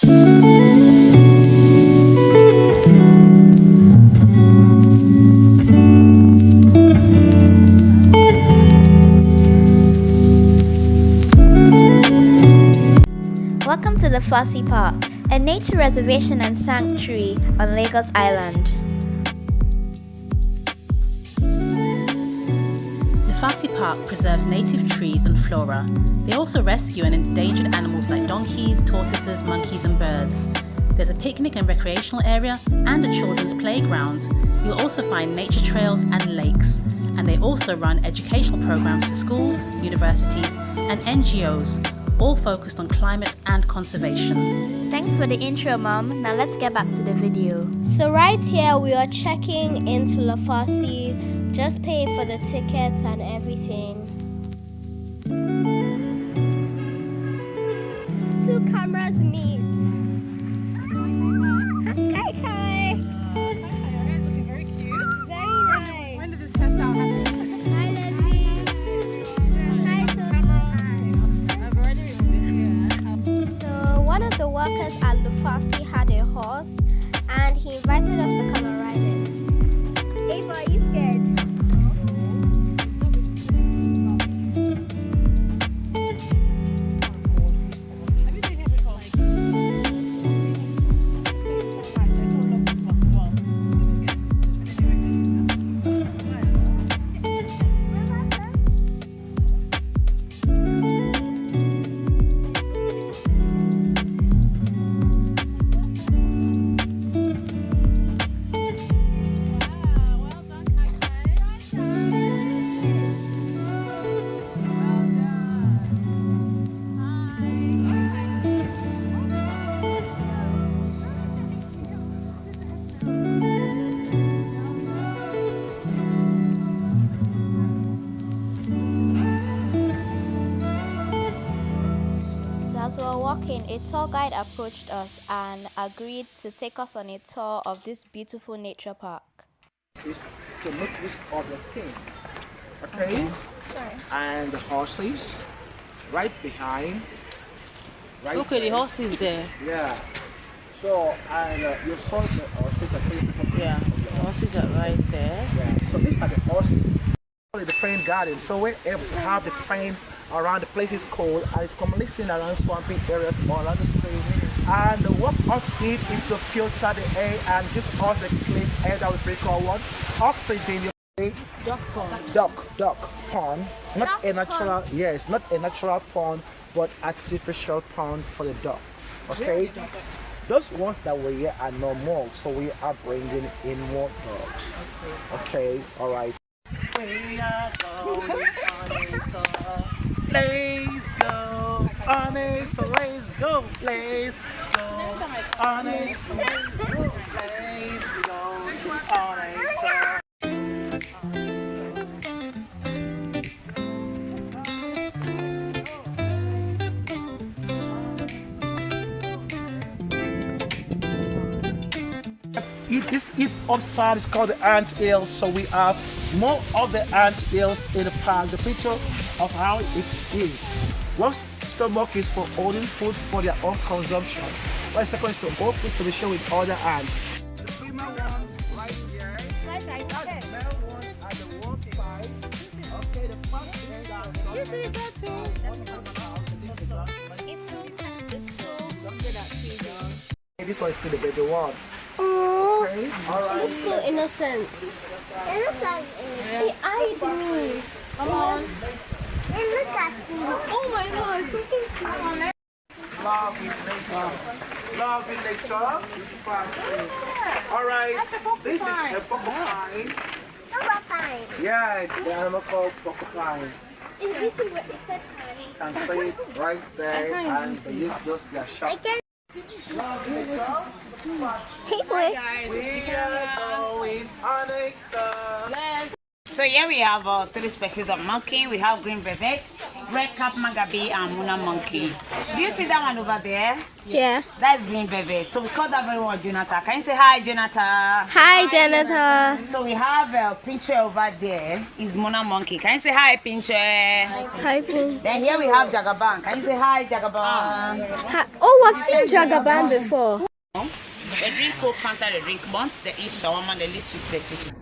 Welcome to Lufasi Park, a nature reservation and sanctuary on Lagos Island. Lufasi Park preserves native trees and flora. They also rescue endangered animals like donkeys, tortoises, monkeys and birds. There's a picnic and recreational area and a children's playground. You'll also find nature trails and lakes. And they also run educational programs for schools, universities and NGOs, all focused on climate and conservation. Thanks for the intro, Mom. Now let's get back to the video. So right here we are checking into Lufasi, just paying for the tickets and everything. Two cameras meet. Hi, Kai. Looking very cute. Very nice. When did this hairstyle happen? Hi, Leslie. Hi, I've already So one of the workers at Lufasi had a horse, and he invited us to come and ride it. Ava, are you scared? Have you been here before? As we were walking, a tour guide approached us and agreed to take us on a tour of this beautiful nature park. To make use of the skin. Okay? And the horses right behind. Right Okay, the there. horse is there. Yeah. So, and you saw the horses. Yeah, the horses are right there. Yeah. So these are the horses. The different gardens. So we have the frame around the places cold, and it's commonly seen around swampy areas all around the stream. And the work of it is to filter the air and give us the clean air that we breathe our what? Oxygen. Duck pond. Not a natural, yes, not a natural pond, but artificial pond for the ducks. Okay? Those ones that were here are no more, so we are bringing in more ducks. Okay, alright. We are going on a tour. Let's go on a tour. Let's go. Let's go on a tour. Let's go on a tour. This upside is called the ant hill, so we have more of the ant hills in the park. The picture of how it is. One stomach is for holding food for their own consumption. One second is to hold food to be shared with other ants. The female one right here. That's the male one at the one side. Okay, the first is that. You see the tattoo? This one is still the baby one. Oh, Okay, alright. looks so innocent. It looks like he eyed me. Come on. It looks at me. Oh my god. Lovely nature. Alright, this is a porcupine. Porcupine. Yeah, the animal called porcupine. Is this what it said, honey? Can see it right there, and they use those their sharp. Hey boy. We are going on a tour. So here we have three species of monkey. We have green bebek, red cap magabi, and Muna monkey. Do you see that one over there? Yeah. That's green bebek. So we call that very one Jonathan. Can you say hi, Jonathan? Hi, Jonathan. So we have Pincher over there. Is Muna monkey. Can you say hi, Pincher? Hi, Pin. Then here we have Jagaban. Can you say hi, Jagaban? Oh, I've seen Jagaban before. They drink Coke, Fanta, they drink Bond, they eat shawarma, they eat sweet potato.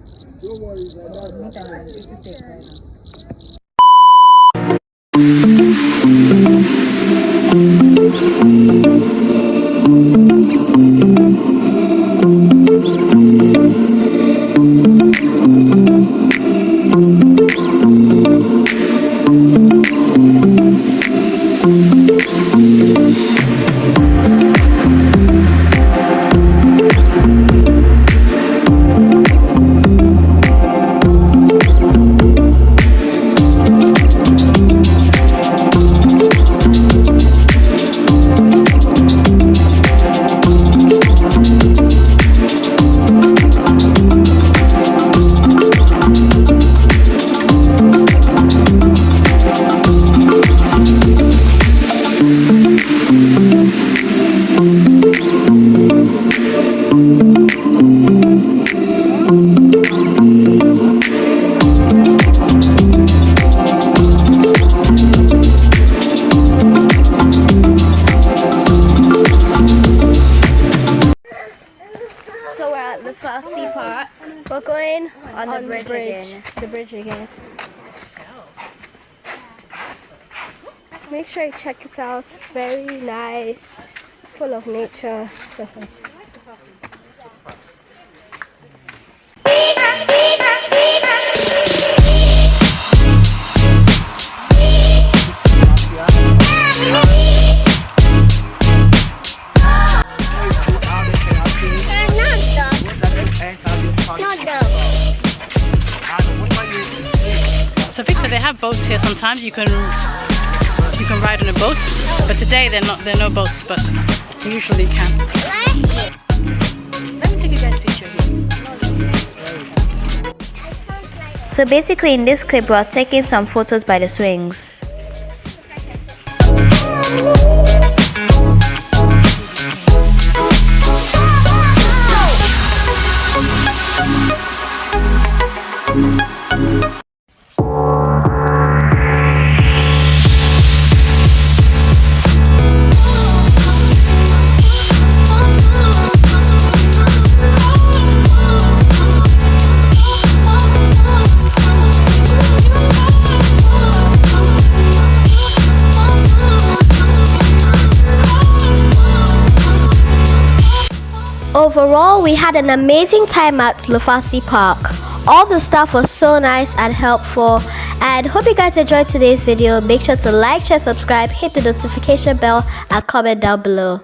So we're at Lufasi Park. We're going on the the bridge bridge. again. The bridge again. Make sure you check it out. It's very nice. Full of nature. So Victor, they have boats here. Sometimes you can ride on a boat, but today there are no boats, but you usually can. Let me take you guys a picture here. So basically in this clip we are taking some photos by the swings. Overall, we had an amazing time at Lufasi Park. All the staff was so nice and helpful, and hope you guys enjoyed today's video. Make sure to like, share, subscribe, hit the notification bell and comment down below.